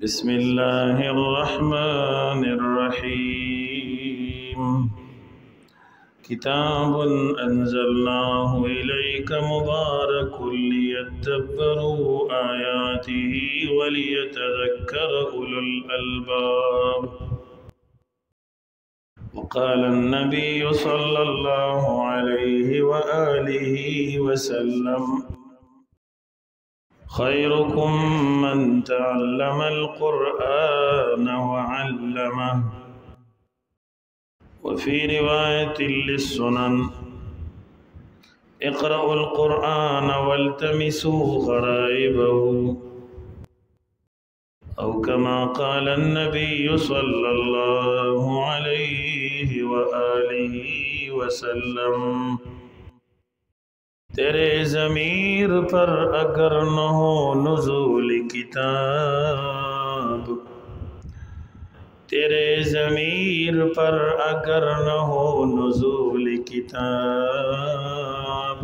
بسم الله الرحمن الرحيم كتاب أنزلناه إليك مبارك ليدبروا آياته وليتذكر أولو الألباب وقال النبي صلى الله عليه وآله وسلم خيركم من تعلم القرآن وعلمه وفي رواية للسنن اقرأوا القرآن والتمسوا غرائبه أو كما قال النبي صلى الله عليه وآله وسلم تیرے ضمیر پر اگر نہ ہو نزول کتاب تیرے ضمیر پر اگر نہ ہو نزول کتاب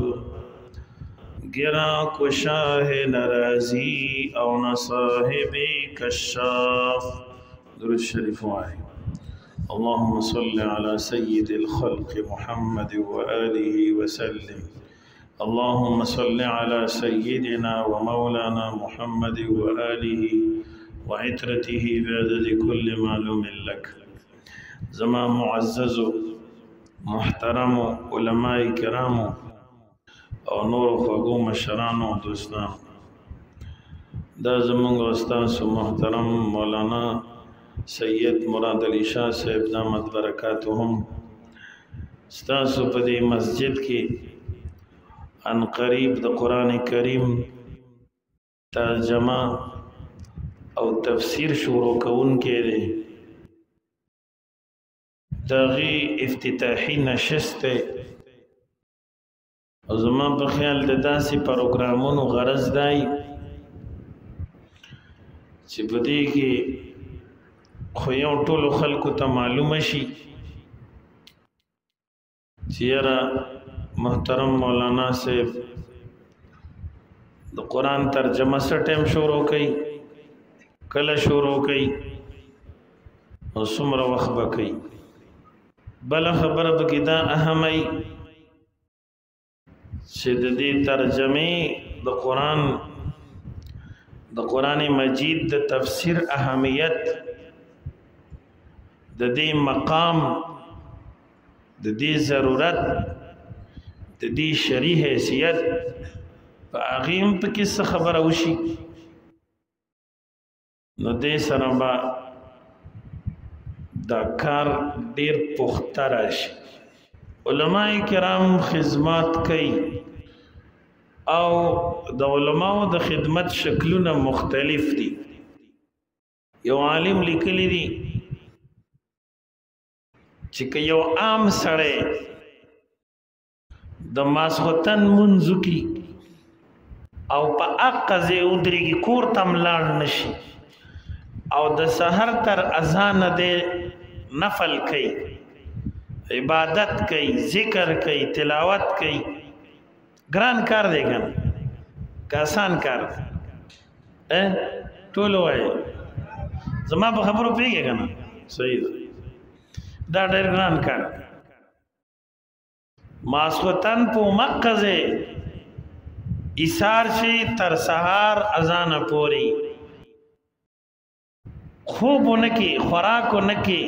گرا کو شاہ نرازی او نہ صاحب کشاف درود شریف آئے اللهم صل على سيد الخلق محمد وآله وسلم اللهم صل على سيدنا ومولانا محمد وآله وعترته بعدد كل معلوم لك زما معزز محترم علماء کرام او نور خوږو مشرانو دوستان دا زمونږ استاد محترم مولانا سید مراد علی شاہ صاحب دامت برکاتهم ستاسو په دې مسجد کې ان قریب د قرآن کریم ترجمه او تفسیر شروع کون کې دی دغه افتتاحي نشست او زما په خیال د داسې پروګرامونو غرض دی چې په دې کې خو یو ټولو خلکو ته معلومه شي چې یاره محترم مولانا صاحب د قرآن ترجمه څه ټیم شروع کوي کله شروع کوي او څومره وخت به کوي بله خبره پکې دا اهمه چې د دې ترجمې د قرآن مجید د تفسیر اهمیت د دې مقام د دې ضرورت د دې شرعي حیثیت په هغې په کې څه خبره وشي نو دې سره به دا کار ډېر پخته راشي علماء کرام خدمات کوي او د علماو د خدمت شکلونه مختلف دي یو عالم لیکلی دي چې که یو عام سړی د ماسختن منځو کې او په اقا ځای ودرېږي کور ته هم لاړ نشي او د سحر تر اذان دی نفل کوي عبادت کوي ذکر کوي تلاوت کوي ګران کار دی کنه که آسان کار ټول وایي زما په خبرو پوهېږې که نه صحیح ده دا ډېر ګران کار ماسختن په مقزه ایثار شي تر سحر اذان پوری خوب نکی خوراک نکی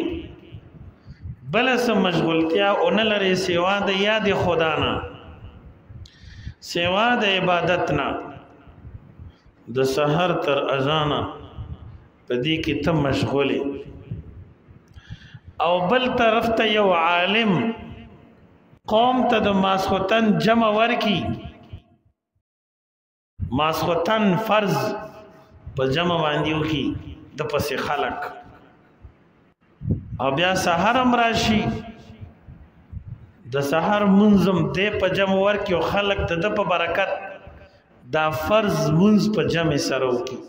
بلس مشغولتیا اون لري سیوا د یاد خدا نه سیوا د عبادت نه د سحر تر اذان پدې کې ته مشغوله او بل طرف ته یو عالم قوم ته د ماسختن جمع ورکی ماسختن فرض په جمع باندې وکي د پسې خلق او بیا سحر هم راشي د سحر منظم دې په جمع ورکی او خلق د په برکت دا فرض منځ په جمع سره وکي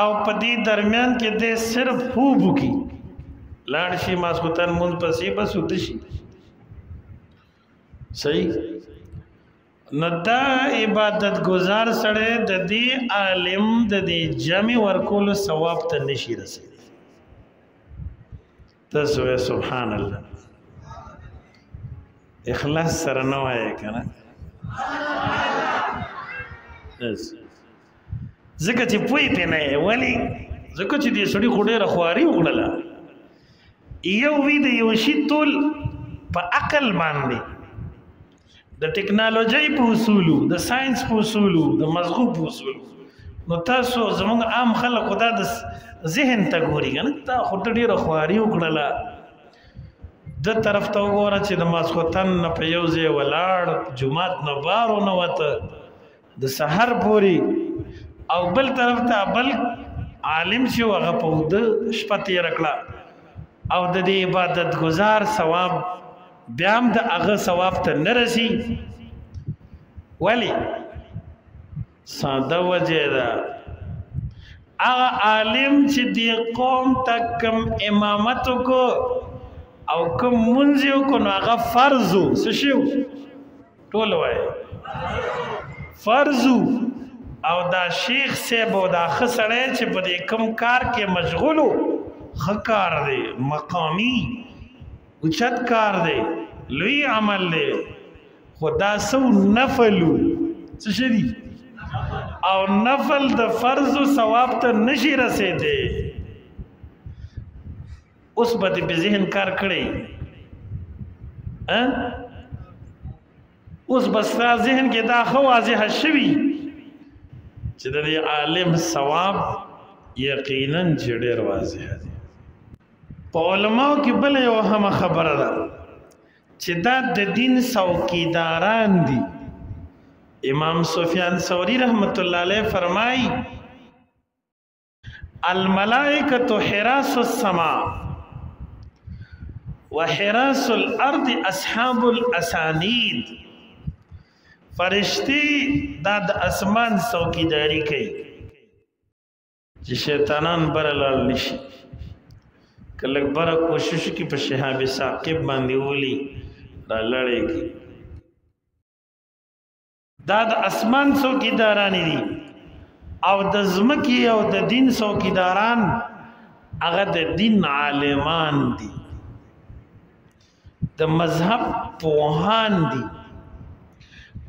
او په دې درمیان کې دې صرف خوب وکي لاړ شي ماسختن منځ پسې بس ود شي صحیح نو دا عبادت گزار سړی د دې عالم د دې جمع ورکولو ثواب ته نشي رسېدی. تاسو وایئ سبحان الله، اخلاص سره نه وایئ که نه، ځکه چې پوی پې نه یې. ولې؟ ځکه چې دې سړي خو ډېره خواري وکړله. یو وي د یو شي تول په عقل باندې، د ټکنالوژۍ په اصولو، د ساينس په اصولو، د مذهب په اصولو. نو تاسو زموږ عام خلک خو دا د ذهن ته ګوري که نه، تا خو ته ډېره خواري وکړله. د طرف ته وګوره چې د ماسخوتن نه په یو ځای ولاړ، جومات نه بار ونوته د سحر پورې، او بل طرف ته بل عالم چې و هغه په اوږده شپه تېره کړه، او د دې عبادت گزار ثواب بیا هم د هغه ثواب ته نه رسي. ولې؟ ساده وجه ده، هغه عالم چې دې قوم ته کوم امامت وکړو او کوم مونځ یې وکړو نو هغه فرض و. څه شی و؟ ټول وایي فرض و. او دا شیخ صاحب او دا ښه سړی چې په دې کوم کار کې مشغول و، ښه کار دی، مقامي اوچت کار دی، لوی عمل دی، خو دا څه نفل و. څه شی دي؟ او نفل د فرض و ثواب ته نشي رسېدی. اوس به دې په ذهن کار کړی، اوس به ستا ذهن کې دا ښه واضحه شوي چې د دې عالم ثواب یقینا چې ډېر واضحه دی. په علماو کې بله یو هم خبره ده چې دا د دین څوکیداران دي. امام سفیان ثوری رحمت الله علیه فرمایي الملائکة حراس السماء وحراس الارض اصحاب الاسانید. فرشتي دا د اسمان څوکیداری کوي چې شیطانان بره لاړ نشي. که لږ بره کوشش وکړي په شهاب ثاقب باندې ولي را لړېږي. دا د اسمان څوکیداران دي، او د ځمکې او د دین څوکیداران هغه د دین عالمان دي، د مذهب پوهان دي.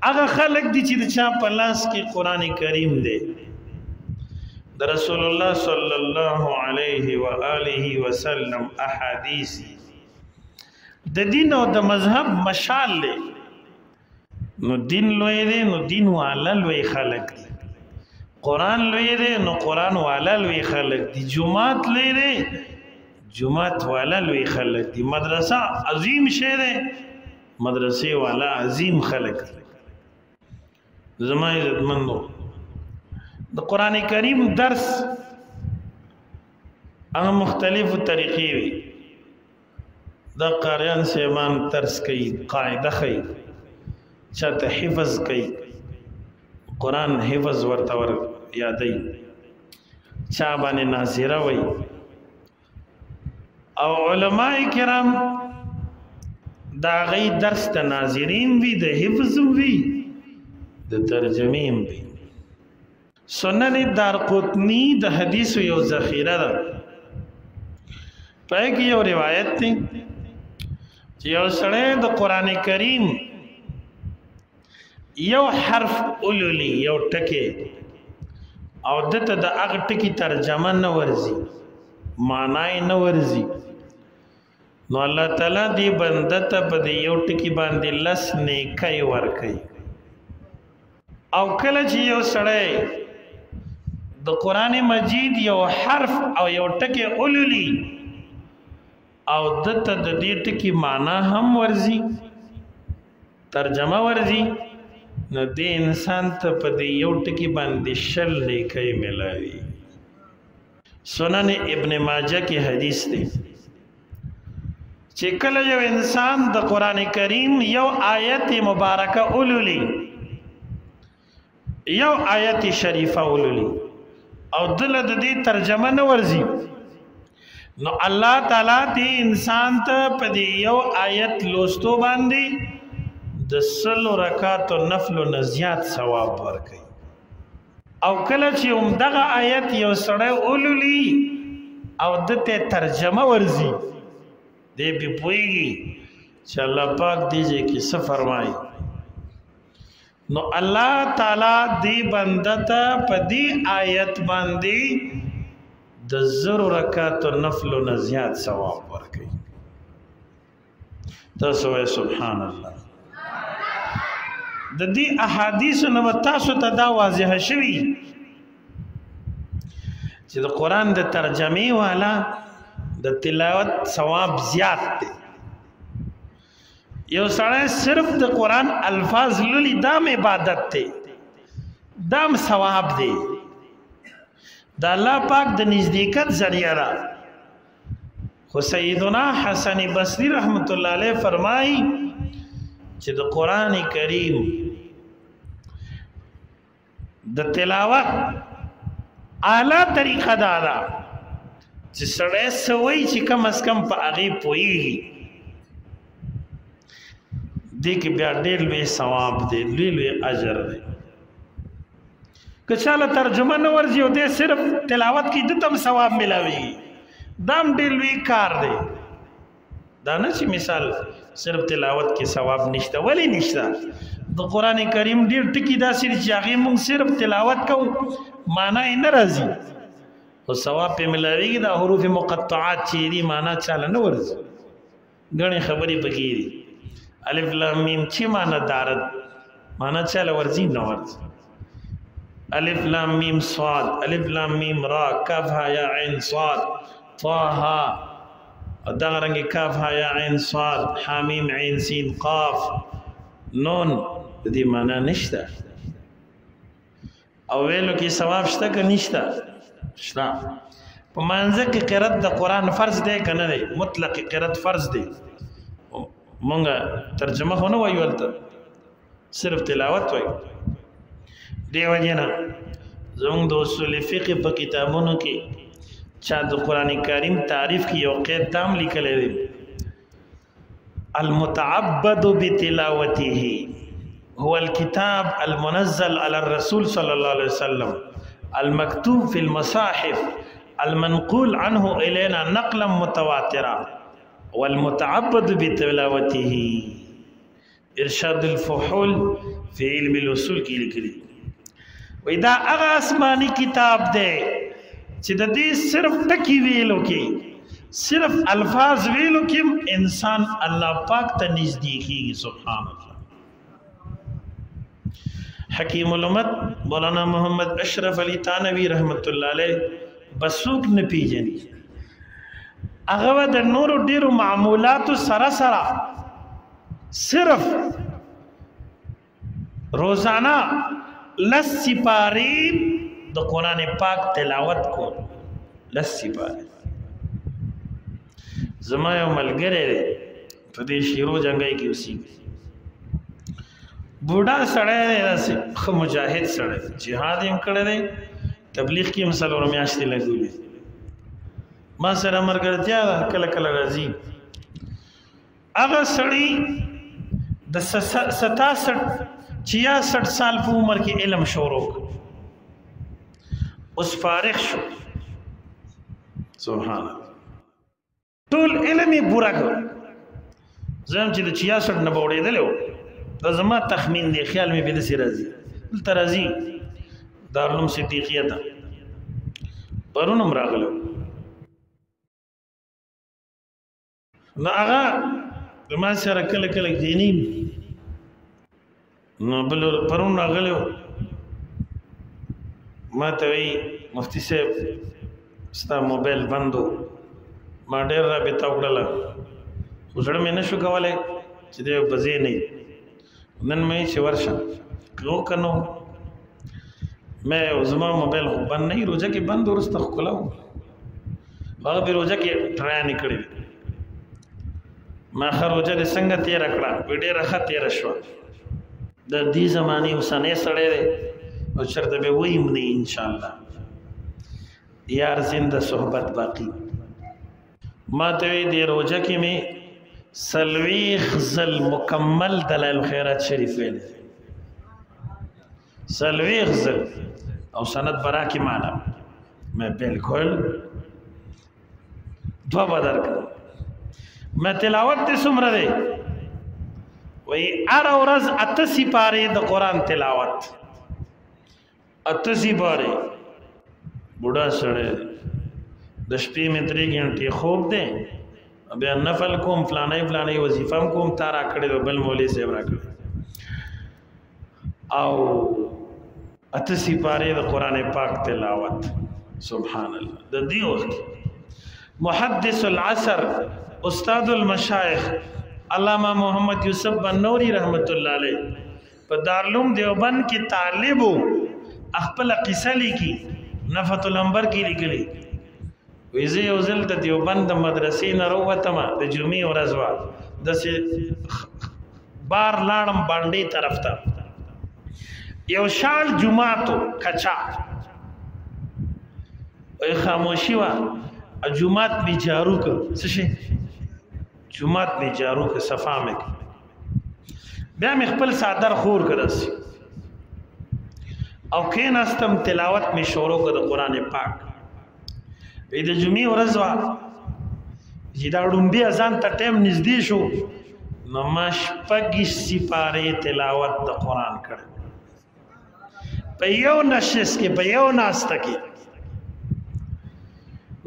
هغه خلق دي چې د چا په لاس کې قرآن کریم دی، د رسول الله صلی الله علیه و آله وسلم احادیث د دین او د مذهب مشال دی. نو دین لوی دی، نو دین والا لوی خلق دی. قرآن لوی دی، نو قرآن والا لوی خلق دی. جماعت لوی دی، جماعت والا لوی خلق دی. مدرسه عظیم شی دی، مدرسه والا عظیم خلق دی. زما عزتمندو، د قرآن کریم درس هغه مختلفو طریقې وي. دا قاریان صاحبان درس کوي، قاعده ښیي، چاته حفظ کوي، قرآن حفظ ورته ور یادوي، چا باندې ناظره وي. او علماء کرام دا غي درس ته ناظرین وي، د حفظ وي، د ترجمیم وي. سنن دارقطنی د حدیث یو ذخیره ده. پای کې یو روایت دی چې یو سړی د قرآن کریم یو حرف اولولی، یو ټکی، او دته د هغه ټکی ترجمه نه ورځي، معنی نه ورځي، نو الله تعالی دې بنده ته په دې یو ټکی باندې لس نیکۍ ورکوي. او کله چې یو سړی د قرآن مجید یو حرف او یو ټکی اولولی او دته د دې ټکی معنی هم ورځي، ترجمه ورځي، نو دې انسان ته په دې یو ټکی باندې شل نیکۍ ملاوي. سنن ابن ماجه کې حدیث دی چې کله یو انسان د قرآن کریم یو آیت مبارکه اولولی، یو آیت شریفه اولولی، او دل د دې ترجمه نه ورځي، نو الله تعالی دې انسان ته په دې یو آیت لوستو باندې د سلو رکعاتو نفلو نه زیات ثواب ورکوي. او کله چې همدغه آیت یو سړی ولولي او دته ترجمه ورزي دی به پوهېږي چې الله پاک دې ځای کې څه فرمایي. نو الله تعالی دې بنده ته په دې آیت باندې د 1000 رکعاتو نفلو نه زیات ثواب ورکوي. تاسو وایئ سبحان الله. د دې احادیثو نه تاسو ته دا واضحه شوي چې د قرآن د ترجمې والا د تلاوت ثواب زیات دی. یو سړی صرف د قرآن الفاظ لولي دام عبادت دی، دام ثواب دی، د الله پاک د نزدېکت ذریعه ده. خو سیدنا حسن بصری رحمت الله علیه فرمایي چې د قرآن کریم د تلاوت اعلی طریقه دا ده چې سړی سوي چې کم از کم په هغې پوهېږي، دې کې بیا ډېر لوی ثواب دی، لوی لوی اجر دی. که چاله ترجمه نه ورځي او دی صرف تلاوت کې ده ته هم ثواب میلاوېږي، دا هم ډېر لوی کار دی. دا نه چې مثال صرف تلاوت کې ثواب نشته. ولې نشته؟ د قرآن کریم ډېر ټکي داسې دي چې هغې موږ صرف تلاوت کوو معنا یې نه راځي خو ثواب پې میلاوېږي. دا حروف مقطعات چې دي معنا چاله نه ورځي، ګڼې خبرې پکې دي. الف لام میم چې معنا دارد معنا چاله ورځي نه ورځي. الف لام میم صاد، الف لام میم را، کاف ها یا عین صاد، طه دغه رنګې کاف ها یا عین صاد، حامیم عین سین قاف نون، د دې معنا نشته. او ویلو کې ثواب شته که نشته؟ شته. په مانځه کې قرات د قرآن فرض دی که نه دی؟ مطلق قرات فرض دی. مونږ ترجمه خو نه وایو، هلته صرف تلاوت وایو. دې وجې نه زموږ د اصول فقه په کتابونو کې چا د قرآن کریم تعریف کې یو قید دام لیکلی دی: المتعبد بتلاوته هو الكتاب المنزل على الرسول صلى الله عليه وسلم المكتوب في المصاحف المنقول عنه إلينا نقلا متواترا والمتعبد بتلاوته ارشاد الفحول في علم الوصول کی لکلی. وإذا اغا آسمانی کتاب دے چې د دې صرف ټکی ویلو کې صرف الفاظ ویلو کې انسان الله پاک ته نږدې کېږي. سبحان الله. حکیم الامت مولانا محمد اشرف علی تانوی رحمت الله علیه بسوک نه پیژني، هغه د نورو ډیرو معمولاتو سره سره صرف روزانه 10 سپارې د قرآن پاک تلاوت کول. 10 سپارې. زما یو ملګری دی په دې شیرو جنګۍ کې اوسېږي، بوډا سړی دی، داسې ښه مجاهد سړی، جهاد یې هم کړی دی، تبلیغ کې هم 4 میاشتې لګولې. ما سره ملګرتیا ده، کله کله راځي. هغه سړی د 67-66 سال په عمر کې علم شروع کړ، اوس فارغ شو. سبحان الله. ټول علم یې پوره کړ. زه هم چې د 66 نه به وړېدلی و، دا زما تخمین دی، خیال مې پې داسې راځي. دلته راځي دارالعلوم صدیقیه ته پرون هم راغلی و. نو هغه ما سره کله کله کښېني، نو بل پرون راغلی و، ما ته وایي مفتي صاحب ستا موبایل بند و. ما ډېر رابطه وکړله خو زړه مې نه شو کولی چې دی به ځې نه. نن مې چې ورشه که که نو مې زما موبایل خو بند نه وي، روژه کې بند وروسته ښکلا و، هغه بې روژه کې ټرایانې کړې وي. ما ښه روژه دې څنګه تېره کړه؟ وایي ډېره ښه تېره شوه. د دې زمانې اوسنی سړی دی او چېرته به ویم نه انشاءالله. یار زنده صحبت باقی. ما ته وایي دې روژه کې مې سلویخ زل مکمل دلائل خیرات شریف ویل سلویخ زل او سند برا کی مانا میں بالکل دو بدر کر میں تلاوت تی سمرہ دے وی ار ورځ اتسی پارے د قرآن تلاوت اتسی پارے بوڑھا سڑے د شپې مې 3 غنټې خوب دی بیا نفل کوم فلانه وظیفه کوم تارا کړی بل مولوی صاحب را کړی او اتسی پارے د قرآن پاک تلاوت سبحان الله د دې وخت محدث العصر استاد المشایخ علامہ محمد یوسف بنوری رحمت الله علیه په دارالعلوم دیوبند کې طالب خپل قصه لیکي نفت الانبر کې لیکلي ویزه یو ځل د دیوبند د مدرسې نه راووتم د جمعې ورځ وه داسې بار لاړم بانډې طرف ته یو شال جمعاتو کچا وی خاموشي وه جمعات می جارو که څه شي جمعات می جارو که صفا مې بیا مې خپل صادر خور که داسې او کېناستم تلاوت مې شروع که د قرآن پاک وی د جمعې ورځ وه چې دا ړومبي اذان ته ټایم نږدې شو نو ما 26 سپارې تلاوت د قرآن کړ په یو نشست کې په یو ناسته کې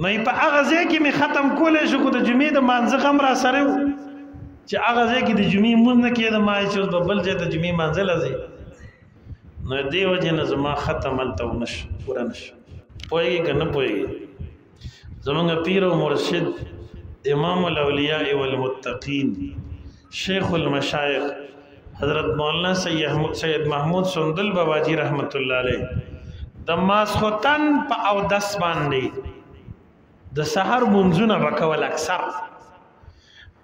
نو په هغه ځای کې مې ختم کولی شو خو د جمعې د مانځه غم را سره و چې هغه ځای کې د جمعې لمونځ نه کېده ما چې اوس به بل ځای ته جمعې مانځه له ځئ نو دې وجې نه زما ختم هلته ونشو پوره نشو پوهېږي که نه پوهېږي زمونږ پیر و مرشد امام الاولیاء والمتقین شیخ المشایخ حضرت مولانا سید محمود سندل باباجی رحمت الله علیه د ماسخوتن په اودس باندې د سحر منځونه به کول اکثر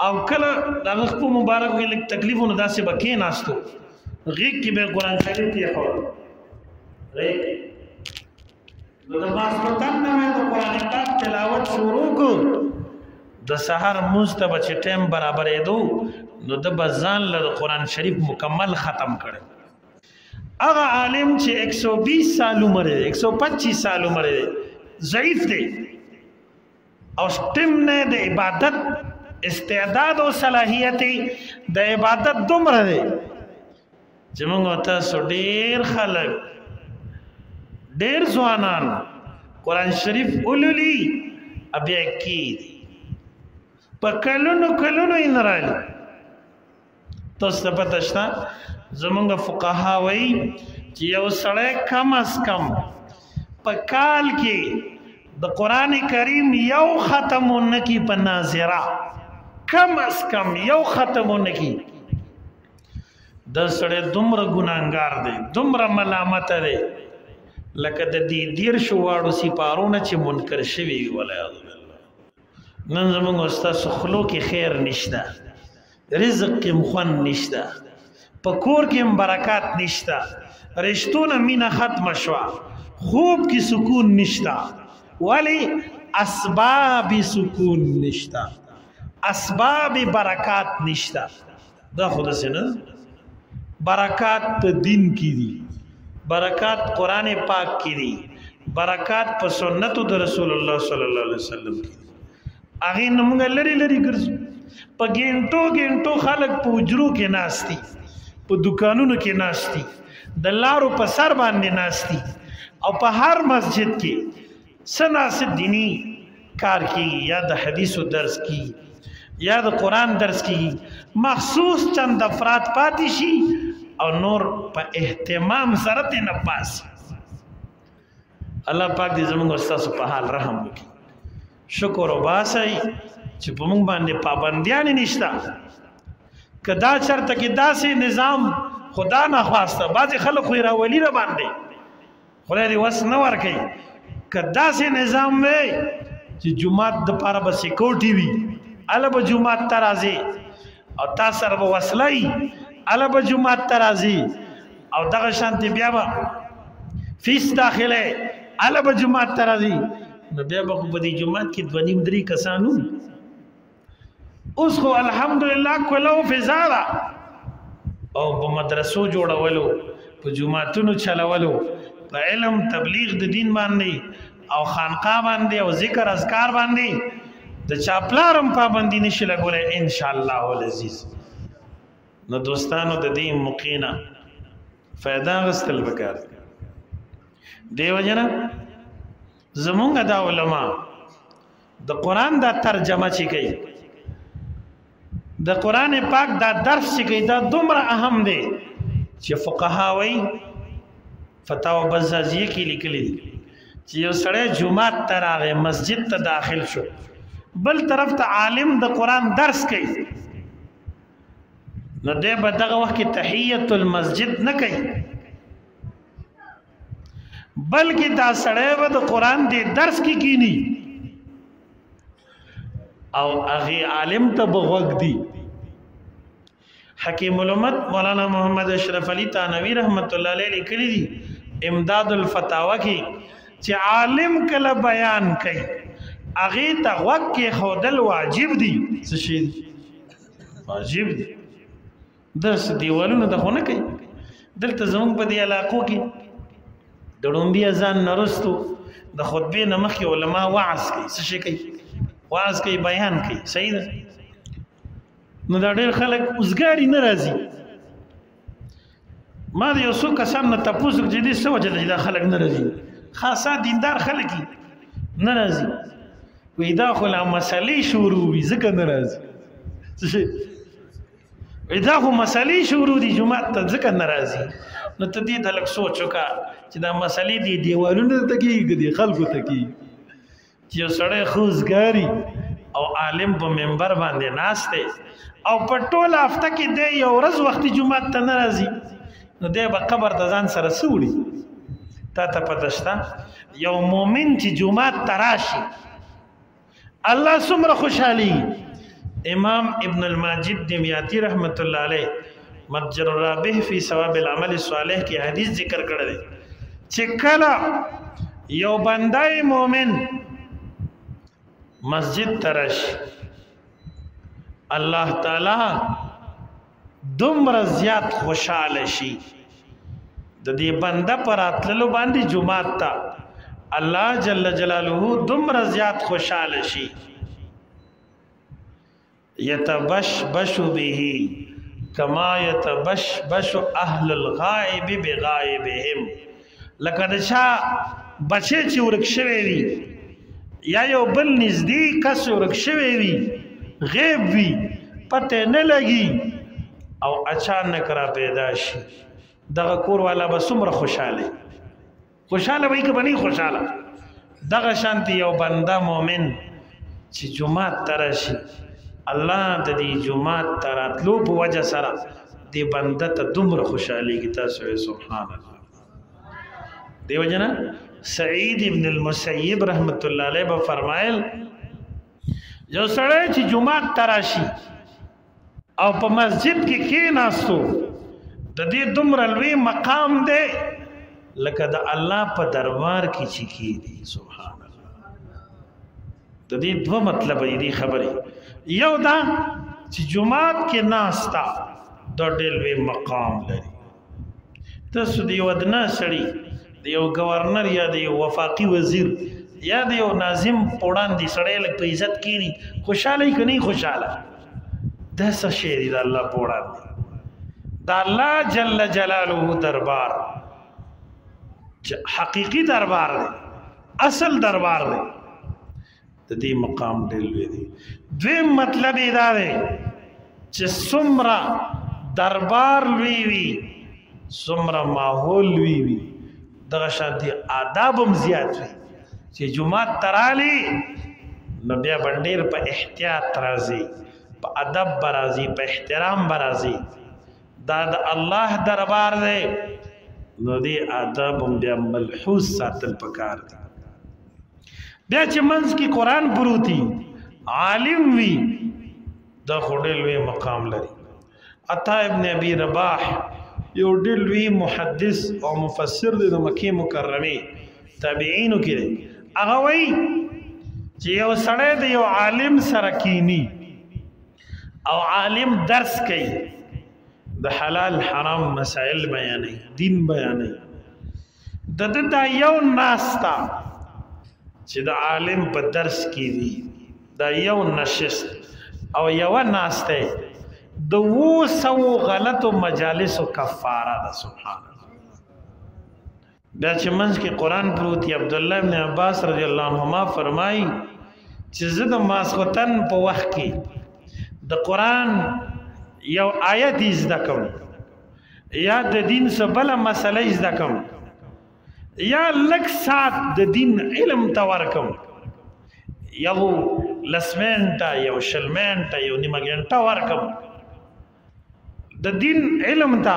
او کله دغه خپل مبارک کې لږ تکلیفونه داسې به کېناستو غیږ کې به قرآن شریف کېښود غیږ نو د ماسخوتن نه مې د قرآن پاک تلاوت شروع کړو د سحر مونځ ته به چې ټایم برابرېدو نو د به ځان له د قرآن شریف مکمل ختم کړی هغه عالم چې 120 سال عمر دی 125 سال عمر دی ضعیف دی او ټیم نه د عبادت استعداد او صلاحیت د عبادت دومره دی چې موږ تاسو ډېر خلک ډېر ځوانان قرآن شریف ولولي بیا کېږي په کلونو کلونو یې نه راځي تاسو ته پته شته زمونږ فقها وایي چې یو سړی کم از کم په کال کې د قرآن کریم یو ختم ونه کړي په ناظره کم از کم یو ختم ونه کړي دا سړی دومره ګناهګار دی دومره ملامته دی لکه د دې 13 واړو سپارونه چې منکر شوي والعیاذ بالله نن زمونږ ستاسو خلو کې خیر نشته رزق کې خوند نشته په کور کې برکات نشته رشتونه مینه ختمه شوه خوب کې سکون نشته ولی اسباب سکون نشته اسباب برکات نشته دا خود سنه برکات په دین کې دي برکات قرآن پاک کې دي برکات په سنت د رسول الله صلی الله علیه وسلم کې هغه موږ لری لری ګرځو په ګینټو خلک په اجرو کې ناشتي په دکانونو کې ناشتي د لارو په سر باندې ناشتي او په هر مسجد کې سناسب دینی کار کی یا د حدیثو درس کی یا د قرآن درس کی مخصوص چند افراد پاتې شي او نور په اهتمام سره نه پاس الله پاک دې زموږ استاد په حال رحم وکړي شکر او باسي چې په موږ باندې پابندیان نشته کدا چرته کې داسې نظام خدا نه خواسته بعض خلک خو راولي را باندې خدای دې وس نه ورکړي کدا سي نظام وي چې جمعات د پاره به سکیورټي وي اله به جمعات ترازي او تاسو سره به وسلای اله به جمعات ترازي او دغه شانتي بیا به فیس داخله اله به جمعات ترازي نو بیا به په دې جمعات کې 2-3 کسانو اوس خو الحمدلله کولو فضا ده او په مدرسو جوړولو په جماعتونو چلولو په علم تبلیغ د دین باندې او خانقاه باندې او ذکر اذکار باندې د چاپلارم پابندي نشي لګولای ان شاء الله العزیز. نو دوستانو د دې مقینا فائدہ غستل وکړ دیو جنا زمونږ د علما د قران دا ترجمه چي کوي د قران پاک دا درس چي کوي دا دومره اهم دی چې فقها وایي فتاوا بزازیه کې لیکلي چې یو سړی جمعه ته راغی مسجد ته داخل شو بل طرف ته عالم د قران درس کوي نو دې په دغه وخت کې تحیت المسجد نه کوي بلکې دا سړی به د قران دی درس کې کینی او هغه عالم ته بغوږ دی. حکیم الامت مولانا محمد اشرف علی تانوی رحمت الله علیه لیکلی دي امداد الفتاوا کې چې عالم کله بیان کوي هغه ته وخت کې خودل واجب دي. څه شي واجب دي؟ درس دیوالونو ته خونه کوي دلته زموږ په دې علاقو کې د ډومبي اذان نرستو د خطبې نه مخکې علما وعظ کوي. څه شي کوي؟ وعظ کوي بیان کوي. صحیح ده؟ نو دا ډېر خلک اوسګاړي نه راځي. ما د یو څو کسان نه تپوس وکړ چې دې څه وجه ده چې دا خلک نه راځي خاصه دیندار خلک نه راځي وایي دا خو لا مسلې شروع وي ځکه نه راځي. څه شي دا خو مسلې شروع دي جمعه ته ځکه نه راځي. نو ته دې د لږ سوچ وکړه چې دا مسلې دي دیوالونو ته کېږي دي خلکو ته کېږي چې یو سړی خوځګاري او عالم په منبر باندې ناست دی او په ټوله هفته کې دی یو ورځ وختي جمعه ته نه راځي نو دی به قبر ته ځان سره څه وړي؟ تا ته پته شته یو مؤمن چې جمعه ته راشي الله څومره خوشحالي. امام ابن الماجد دمیاتی رحمت الله علیه متجر الرابح فی ثواب العمل الصالح کی حدیث ذکر کړی دی چې کله یو بندای مؤمن مسجد ترش الله تعالی دومره زیات خوشاله شي د دې بنده پر اتللو باندې جمعه ته الله جل جلاله دومره زیات خوشاله شي یتبشبش به کما یتبشبش اهل الغائب بغائبهم. لکه د چا بچی چې ورک شوی وي یا یو بل نږدې کس ورک شوی وي غیب وي پته نه لګي او اچانک را پیدا شي دغه کور والا به څومره خوشاله وي که به نه خوشاله. دغه شانتي یو بنده مؤمن چې جمعه ته راشي الله د دې جمعه ته راتلو په وجه سره دې بنده ته دومره خوشحالېږي. تاسو سبحان الله. دیو جنا سعید ابن المسیب رحمت الله علیه به فرمایل یو سړی چې جمعه ته راشي او په مسجد کې کېناستو د دې دومره لوی مقام دی لکه د الله په دربار کې چې کېږي. سبحان الله. د دې دوه مطلب دي خبرې. یو دا چې جمعات کې ناستا د ډېر لوی مقام لري. تاسو د یو ادنا سړي د یو گورنر یا د یو وفاقي وزیر یا د یو ناظم پوړان دي سړی لږ په عزت کېني خوشحاله که نه خوشحاله دا څه شی دی د الله پوړان دی د الله جل جلاله دربار حقیقي دربار دی اصل دربار دی د دې مقام ډېر لوی دی. دویم مطلب یې دا دی چې څومره دربار لوی وي څومره ماحول لوی وي دغه شانتي آداب هم زیات وي چې جمعه ته رالي نو بیا به ډېر په احتیاط راځي په ادب به راځي په احترام به راځي. دا د الله دربار دی نو دې آداب هم بیا ملحوظ ساتل پکار دي. بیا چې منځ کې قرآن پروتي عالم وي دا خو ډېر لوی مقام لري. عطا ابن ابي رباح یو ډېر لوی محدث او مفسر دی د مکې مکرمې تابعینو کې دی. هغه وایي چې یو سړی د یو عالم سره کینی او عالم درس کوي د حلال حرام مسائل بیانوي دین بیانوي د دا یو ناستا چې د عالم په درس کې وي دا یو نشست او یو ناسته د 200 غلطو مجالسو کفاره ده سبحان الله بیا چې منځ کې قرآن پروت دی عبدالله ابن عباس رضی الله عنهما فرمایي چې زه د ماسختن په وخت کې د قرآن یو آیت زده کوم یا د دین څه بله مسله زده کوم یا لږ ساعت د دین علم ته ورکم یو لس منټه یو شل منټه یو نیمه ګنټه ورکم د دین علم ته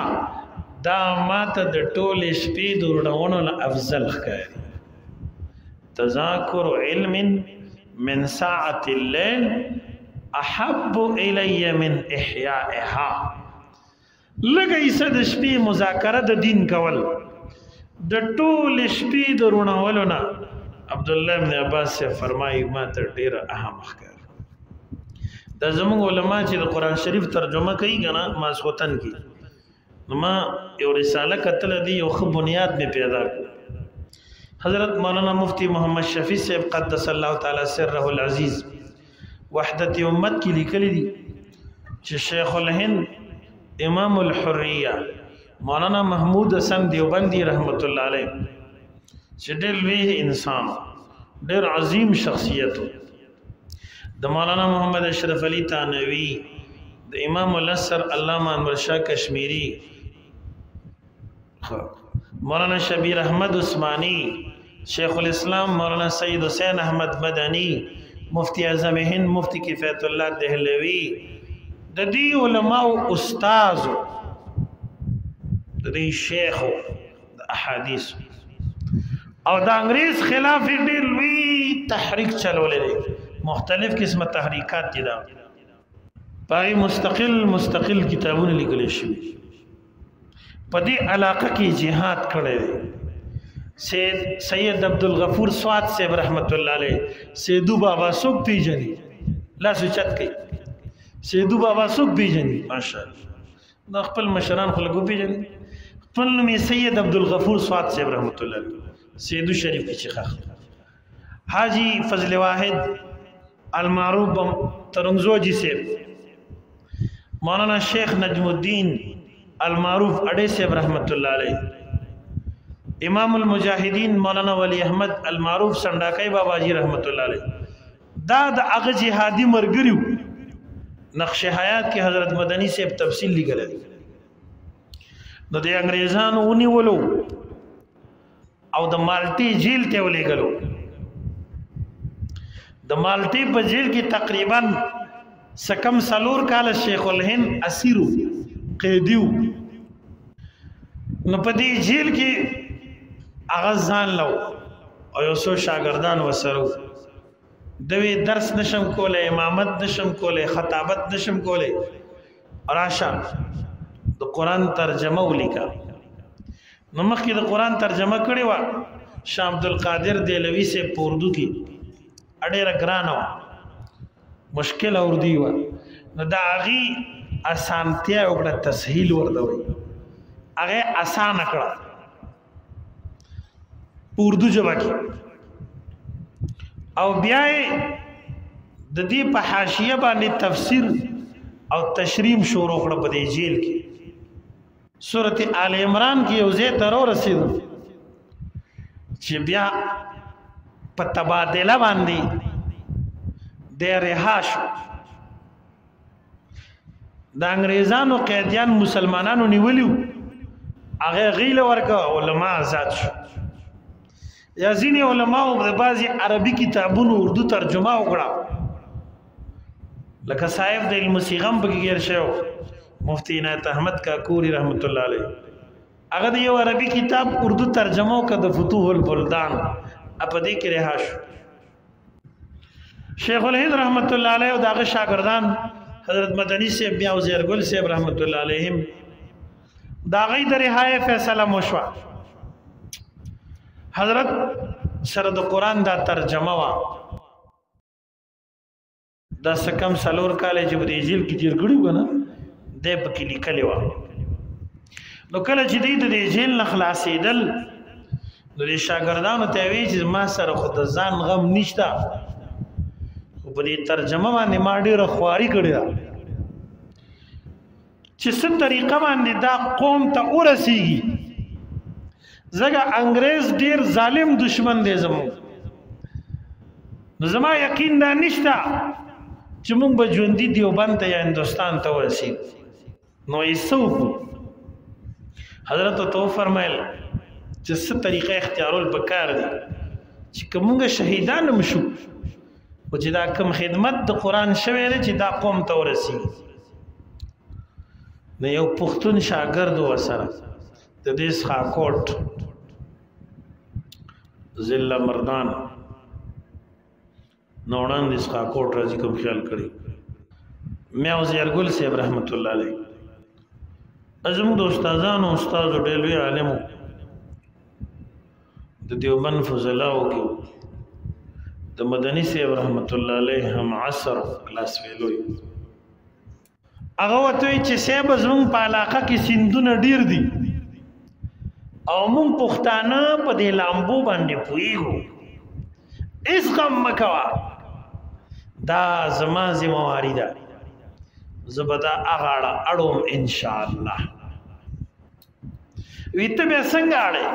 دا ماته د ټولې شپې د وروڼونو نه افضل ښکاري تذاکر علم من ساعة الليل احب الی من احیائها لږه حصه د شپې مذاکره د دین کول د ټولې شپې د وروڼولو نه عبدالله ابن عباس سے فرمایي ماته ډېره اهم ښکاري دا زموږ علما چې د قرآن شریف ترجمه کوي که نه ماسخوتن کې نو ما یو رساله کتله دی یو ښه بنیاد مې پیدا کړ حضرت مولانا مفتی محمد شفیع صاحب قدس الله تعالی سره العزیز وحدت امت کی لیکلی دی چې شیخ الهند امام الحریه مولانا محمود حسن دیوبندی رحمت الله علیه چې ډېر لوی انسان ډېر عظیم شخصیت د مولانا محمد اشرف علی تانوی د امام الاسر علامہ انور شاہ کشمیری مولانا شبیر احمد عثمانی شیخ الاسلام مولانا سید حسین احمد مدنی مفتی اعظم هند مفتی کفایت اللہ دہلوی د دې علماء استاد د دې شیخ د احادیث او د انګریز خلاف ډېر لوی تحریک چلولې دي مختلف قسمه تحریکات دي دا پای مستقل کتابونه لیکل شوي په دې علاقه کې جهاد کړی دی سید عبدالغفور سواد صاحب رحمت الله علیه سیدو بابا څوک پیژني لاس اوچت کړئ سیدو بابا څوک پیژني ماشاءالله دا خپل مشران خلکو پیژني خپل نوم یې سید عبدالغفور سواد صاحب رحمت الله علیه سیدو شریف کې چې حاجی فضل واحد المعروف ترنگزوجی صاحب مولانا شیخ نجم الدین المعروف اڈے صاحب رحمت اللہ علیہ امام المجاہدین مولانا ولی احمد المعروف سنڈاکائی بابا جی رحمت اللہ علیہ دا اغا جہادی مرگریو نقش حیات کی حضرت مدنی صاحب تفصیل لگل دی نو دے انگریزان اونی ولو او د مالٹی جیل تے ولے گلو د مالٹی په جیل کی تقریباً سکم سالور کال شیخ الهند اسیرو قیدیو نو په دې جیل کې اغزان لو او یو څو شاګردان وسرو دوی درس نشم کوله امامت نشم کوله خطابت نشم کوله راشه د قران ترجمه ولیکا نو مخکې د قران ترجمه کړې و شاه عبد القادر دیلوی سے اردو کې اډېره ګرانه مشکل اردو و نو دا هغه اسانتیا او تسهیل ورته وي هغه آسان کړه اردو ژبه کې او بیا د دې په حاشیه باندې تفسیر او تشریح شروع کړه په دې جیل کې سورۃ آل عمران کې یو ځای تر ورسېدو چې بیا په تبادله باندې د رها شو د انګریزانو قیدیان مسلمانانو نیولیو هغه غیله ورکا علما آزاد شو یا ځینې علماو د بعضې عربي کتابونو اردو ترجمه وکړه لکه صاحب د علم صیغم پکې ګیر شوی مفتی عنایت احمد کاکوری رحمت الله علیه هغه د یو عربي کتاب اردو ترجمه وکړه د فتوح البلدان په دې کې رها شو شیخ الهند رحمت الله علیه او دغه شاګردان حضرت مدنی صاحب بیا وزیرګل صاحب رحمت الله علیهم دا غي د رهایی فیصله مشوا حضرت سره د قران دا ترجمه وا دا سکم سلور کاله چې په دې جیل کې تیر کړو کنه دې پکې لیکلې و نو کله چې دې د جیل نه خلاصېدل نو دې شاګردانو ته وی چې ما سره خو د ځان غم نشته خو په دې ترجمه باندې ما ډېره خواري کړې ده چې څه طریقه باندې دا قوم ته ورسیږي زګه انګريز ډېر ظالم دشمن دی زموږ نو زما یقین دا نشته چې موږ به ژوندي دیوبند ته یا هندوستان ته ورسیږو نو یې څه وکړو حضرت تو فرمایل چې څه طریقه اختیارول پکار دي چې که موږ شهیدان هم شو خو چې دا کوم خدمت د قرآن شوی دی چې دا قوم ته ورسیږي نو یو پښتون شاګرد ورسره د دې څخاکوټ ضلع مردان نوړان د څخاکوټ راځي کوم خیال کړی مې او زیرګل صاحب رحمت الله علیه ازم د استادانو استاد ډېر لوی عالم د دیوبند فضلاو کې د مدني صاحب رحمت الله علیه هم عصر کلاس ویلوي هغه وته چې صاحب زمون په علاقه کې سیندونه ډیر دي او مون پښتانه په دې لامبو باندې پویګو اس غم مکوا دا زما ذمہواری ده زبدا اغاړه اړوم ان شاء الله ویته به څنګه اړه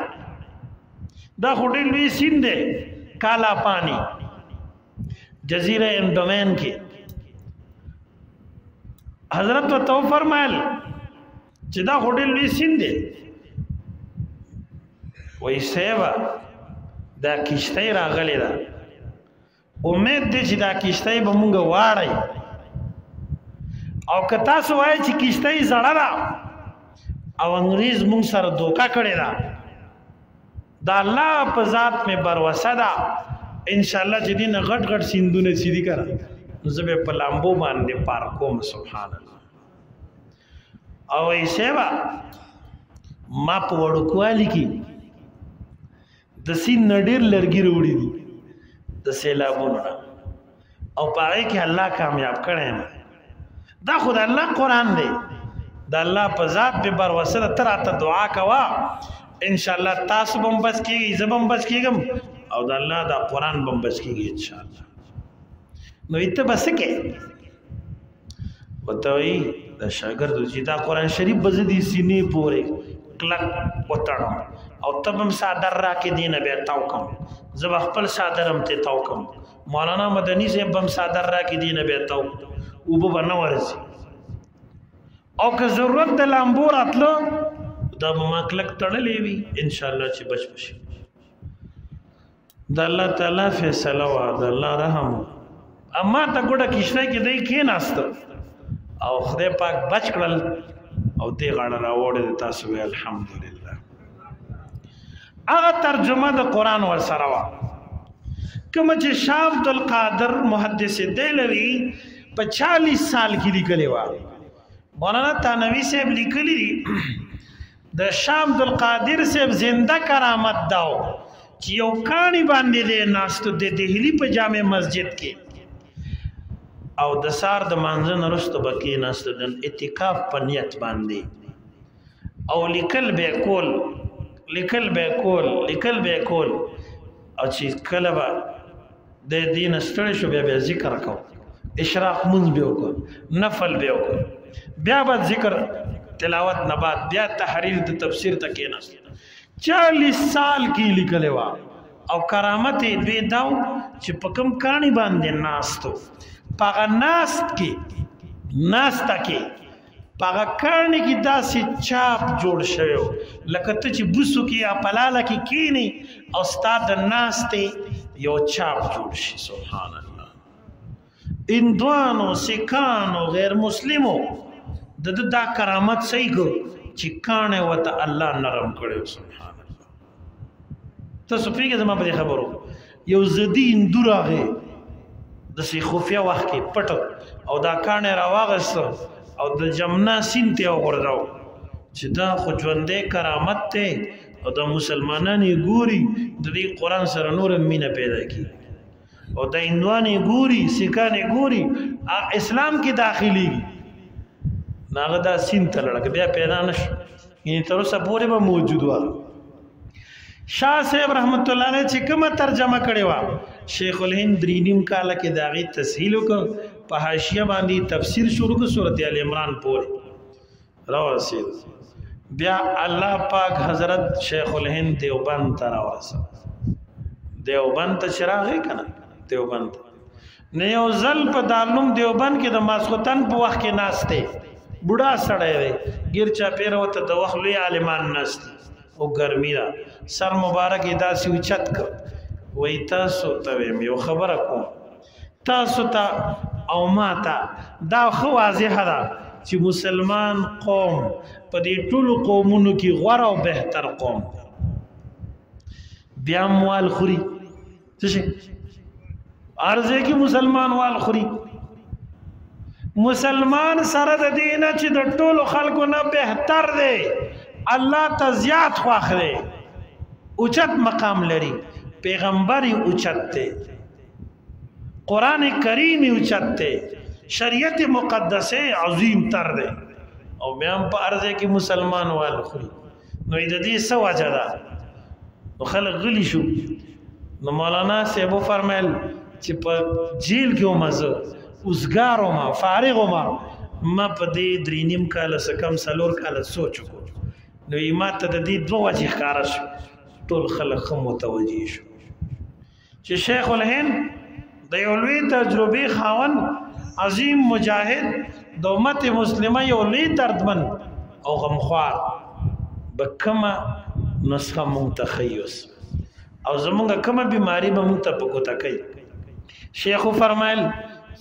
دا هټل وی سیند کالا پانی جزیره انډومین کې حضرت تو فرمایل چې دا هټل وی سیند وای سیوا دا کشته راغلی دا امید دې چې دا کشته به مونږ واړی او که تاسو وایي چې کشته زړه ده او انګریز مونږ سره دوکا کړی ده دا الله په ذات مې بروسه ده ان شاء الله چې دین غټ غټ سیندونه سیدی کړه زه به په لامبو باندې پار کوم سبحان الله او ای سیوا ما په وړوکوالي کې د سین نډیر لرګي وروړي دي د سیلابونو او پاره کې الله کامیاب کړي دا خدای الله قران دی دا الله په ذات به بر وسره تر ته دعا کوا ان شاء الله تاسو بم بس کیږي زبم بس کیږم او دا الله دا قران بم بس کیږي ان شاء الله نو ایته بس کې وتوي دا شاګرد چې دا قران شریف بزدي سینې پورې کلک وتاړم او تبم صادر را کې دینه به تاو کوم زب خپل صادرم ته تاو کوم مولانا مدني سے بم صادر را کې دینه به تاو او به بنورسي او که ضرورت د لامبور اتلو دا ما کلک تړلې وي ان شاء الله چې بچ بشي د الله تعالی فیصله وا د الله رحم اما ته ګډه کیشته کې دی کې ناست او خدای پاک بچ کړل او دې غاړه راوړې تاسو الحمدلله هغه ترجمه د قران ور سره وا کوم چې شاه عبد القادر محدث دهلوی په 40 سال کې لیکلی و مولانا تانوی صاحب لیکلی دي د شاه عبد القادر صاحب زنده کرامت داو چې یو کانی باندې د ناستو د دهلی په جامع مسجد کې او د سار د مانځن رستو بکی ناستو د اعتکاف په نیت باندې او لیکل به کول او چې کله به د دین ستړي شو بیا ذکر کو اشراق منځ به وکړو نفل به وکړو بیا به ذکر تلاوت نه بعد بیا تحریر د تفسیر تک نه 40 سال کې لیکل و او کرامت دې داو چې په کوم کانی باندې ناستو پاغه ناست کې پاغه کانی کې داسې چاپ جوړ شوی لکه ته چې بوسو کې یا پلاله کې کینی او استاد ناستې یو چاپ جوړ شي سبحان الله اندوانو سکانو غیر مسلمو دا کرامت صحیح کو چې کانه وته الله نرم کړو سبحان الله تاسو پیګه زما په خبرو یو زدی اندوراغه د سی خفیا وخت کې پټ او دا کانه راواغست او د جمنا سینته وګرځاو چې دا خو ژوندې کرامت ته او د مسلمانانو ګوري د دې قران سره نور مینه پیدا کی او د هندوانې ګوري سکانې ګوري اسلام کې داخلي ناغه دا سین ته لړک بیا پیدا نشو یعنی تر اوسه پورې به موجود و شاه صاحب رحمت الله علیه چې کومه ترجمه کړې و شیخ الهند درینیم کاله کې داغي تسهیل وکړ په حاشیه باندې تفسیر شروع کړ سورۃ ال عمران پورې راوړل بیا الله پاک حضرت شیخ الهند دیوبند ته راوړل دیوبند ته چراغې کنه دیوبند نه یو ځل په دارالعلوم دیوبند کې د ماسختن په وخت کې ناشته بوډا سړی دی ګیر چا پیر وته د وخت لوی عالمان ناشته او ګرمي دا سر مبارک داسې اوچت کړ وای تاسو ته یو خبره کوم تاسو ته او ماته دا خو واضح ده چې مسلمان قوم په دې ټولو قومونو کې غوره او بهتر قوم بیا موال خوري څه شي ارزه کې مسلمان وال خوري مسلمان سره د دینه چې د ټولو خلکو نه بهتر دی الله ته زیات خواخ دی اوچت مقام لري پیغمبري اوچت دی قرآن کریم اوچت دی شریعت مقدسه عظیم تر دی او بیا په ارزه کې مسلمان وال خوري نو د دې څه وجه ده نو خلک غلی شو نو مولانا صاحب فرمایل چې په جیل کې ومزه اوسګارو ما فارغ ما په دې درینیم کال سکم سلور کال سوچ کو نو ما ته د دې دوه وجه ښکار شو ټول خلک هم متوجي شو چې شیخ الهند د یو لوی تجربه خاون عظیم مجاهد د امت مسلمه یو لوی دردمن او غمخوار بکمه نسخه متخیص او زمونږ کومه بیماری به مونږ ته په ګوته کوي شیخ فرمایل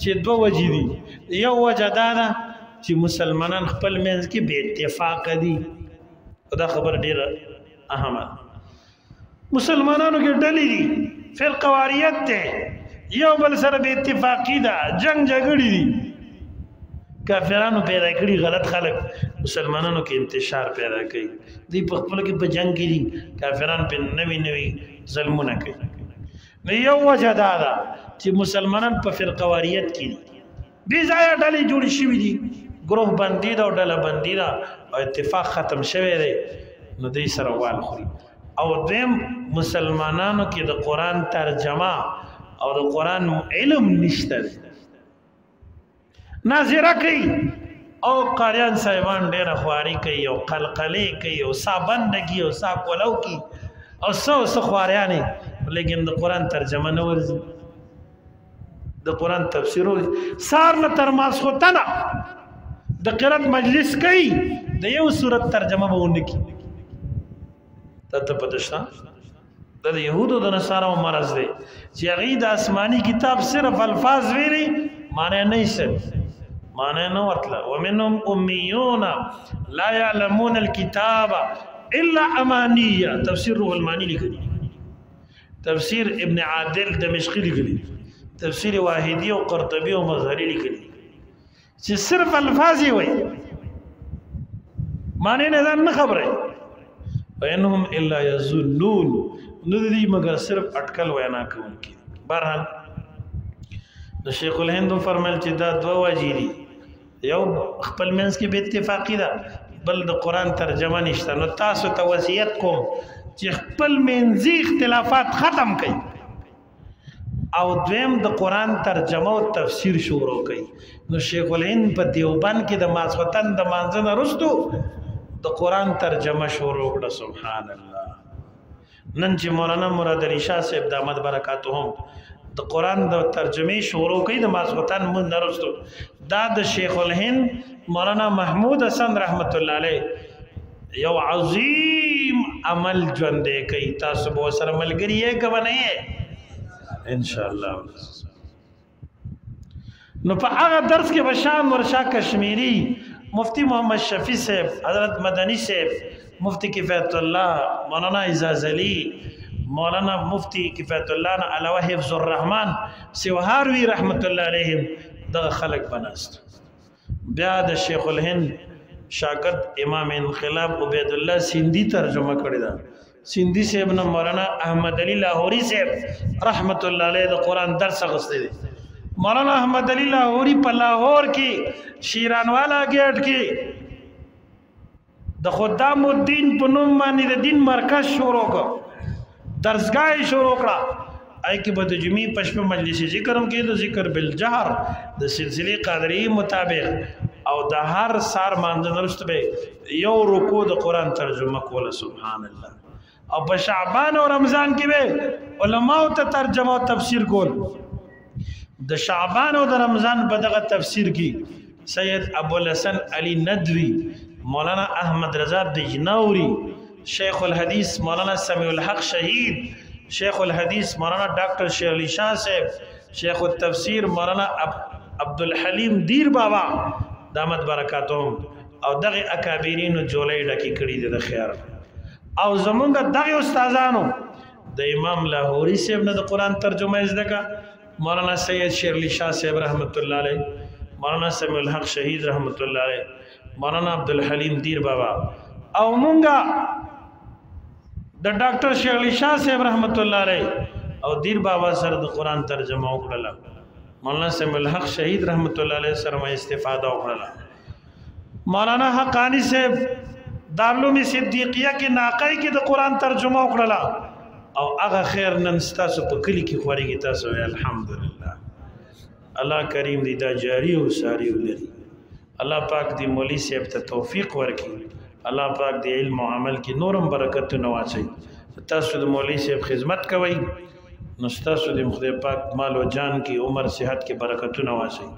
چې دوه وجې دي یو وجه دا ده چې مسلمانان خپل منځ کې بې اتفاقه دي دا خبر ډیره اهمه مسلمانانو کې ډلې دي فرقه واریت ده یو بل سره بې اتفاقي ده جنگ جګړې دي کافرانو پیدا کړي غلط خلک مسلمانانو کې انتشار پیدا کوي دی په خپل کې په جنگ کې دي کافرانو په نوي ظلمونه کوي نو یو وجه دا ده چې مسلمانان په فرقه واریت کې دي بې ځایه ډلې جوړې شوي دي ګروه بندي ده او ډله بندي ده او اتفاق ختم شوی دی نو دوی سره وال خوري او دویم مسلمانانو کې د قرآن ترجمه او د قرآن علم نشته دی ناظره کوي او قاریان صاحبان ډېره خواري کوي او قلقلې کوي او سا بندګي او سا کولو کوي او څه خواریانې لیکن د قرآن ترجمه نه ورځي د قرآن تفسیر سار نه تر ماسخوتنه د قرات مجلس کوي د یو صورت ترجمه به ونه کی ته پدشتا د يهودو د نصارو مرز دی چې هغه د آسماني کتاب صرف الفاظ ویلي معنی نه سم معنی نه ورتله ومنهم اميون لا يعلمون الكتاب الا امانيه تفسیر روح المانی لیکلی تفسیر ابن عادل دمشقی لیکلی تفسیر واحدی او قرطبی او مظهری لیکلی چې صرف الفاظ وي معنی نه ځان خبره وانهم الا يظنون نو دې مگر صرف اٹکل وینا کوونکی بهرحال د شیخ الهند فرمایل چې دا دوه وجې دي یو خپل منځ کې به اتفاقی ده بل د قرآن ترجمه نشته نو تاسو ته وصیت کوم چې خپل منځي اختلافات ختم کړئ او دویم د قرآن ترجمه او تفسیر شروع کړئ نو شیخ الهند په دیوبند کې د ماسختن د مانځه نه وروسته د قرآن ترجمه شروع کړه سبحان الله نن چې مولانا مراد علي شاه صاحب دامت برکاتهم د قرآن د ترجمه شروع کړي د ماسختن مون نه وروسته دا د شیخ الهند مولانا محمود حسن رحمت الله علیه یو عظیم عمل ژوند کوي تاسو به سره ملګری یې کوي ان شاء الله نو په هغه درس کې بشام ورشا کشمیری مفتی محمد شفیع صاحب حضرت مدنی صاحب مفتی کفایت الله مولانا اعزاز علی مولانا مفتی کفایت الله نه علاوه حفظ الرحمن سیوهاروی رحمت الله علیهم دغه خلق بناست بیا د شیخ الهند شاگرد امام انقلاب عبید الله سیندی ترجمه کړی دا سیندی صاحب نه مولانا احمد علی لاہوری صاحب رحمت الله علیه د قران درس غوښته دي مولانا احمد علی لاہوری په لاہور کې شیرانوالا گیټ کې د خدام الدین په نوم باندې د دین مرکز شروع کړ درسګاه شروع کړه آی کې به د جمعې پښپ مجلس ذکر هم کېده ذکر بالجهر د سلسله قادری مطابق او د هر سار مانځه وروسته به یو رکوع د قران ترجمه کوله سبحان الله او په شعبان او رمضان کې به علماء ته ترجمه او تفسیر کول د شعبان او د رمضان په دغه تفسیر کې سید ابو الحسن علی ندوی مولانا احمد رضا دجنوری شیخ الحدیث مولانا سمیع الحق شہید شیخ الحدیث مولانا ڈاکٹر شیر علی شاہ صاحب شیخ التفسیر مولانا عبدالحلیم دیر بابا دامت برکاتهم او دغه اکابرینو جولای ډکی کړي دي د خیر او زمونږ دغه استادانو د امام لاہوری صاحب نه د قران ترجمه زده کا مولانا سید شیر علی شاہ صاحب رحمت الله علیه مولانا سمیع الحق شہید رحمت الله علیه مولانا عبدالحلیم دیر بابا او مونږه د ډاکټر شیر علی شاہ صاحب رحمت الله علیه او دیر بابا سره د قران ترجمه وکړه مولانا سمیع الحق شہید رحمت الله علیه سره ما استفاده وکړه مولانا حقانی صاحب دارالعلوم صدیقیه کې ناقای کې د قران ترجمه وکړه او هغه خیر نن ستاسو په کلی کې خوريږي تاسو الحمدلله الله کریم دې دا جاری او ساری ولري الله پاک دې مولوی صاحب ته توفیق ورکړي الله پاک دې علم او عمل کې نورم برکت نواسي تاسو د مولوی صاحب خدمت کوئ نو تاسو د خدای پاک مال او جان کې عمر صحت کې برکت نواسي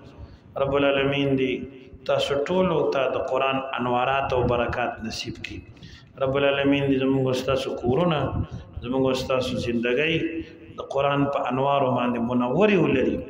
رب العالمین دې تاسو ټول ته د قران انوارات او برکات نصیب کړي رب العالمین دې زموږ تاسو کورونه زموږ تاسو ژوندۍ د قران په انوار باندې منوري ولري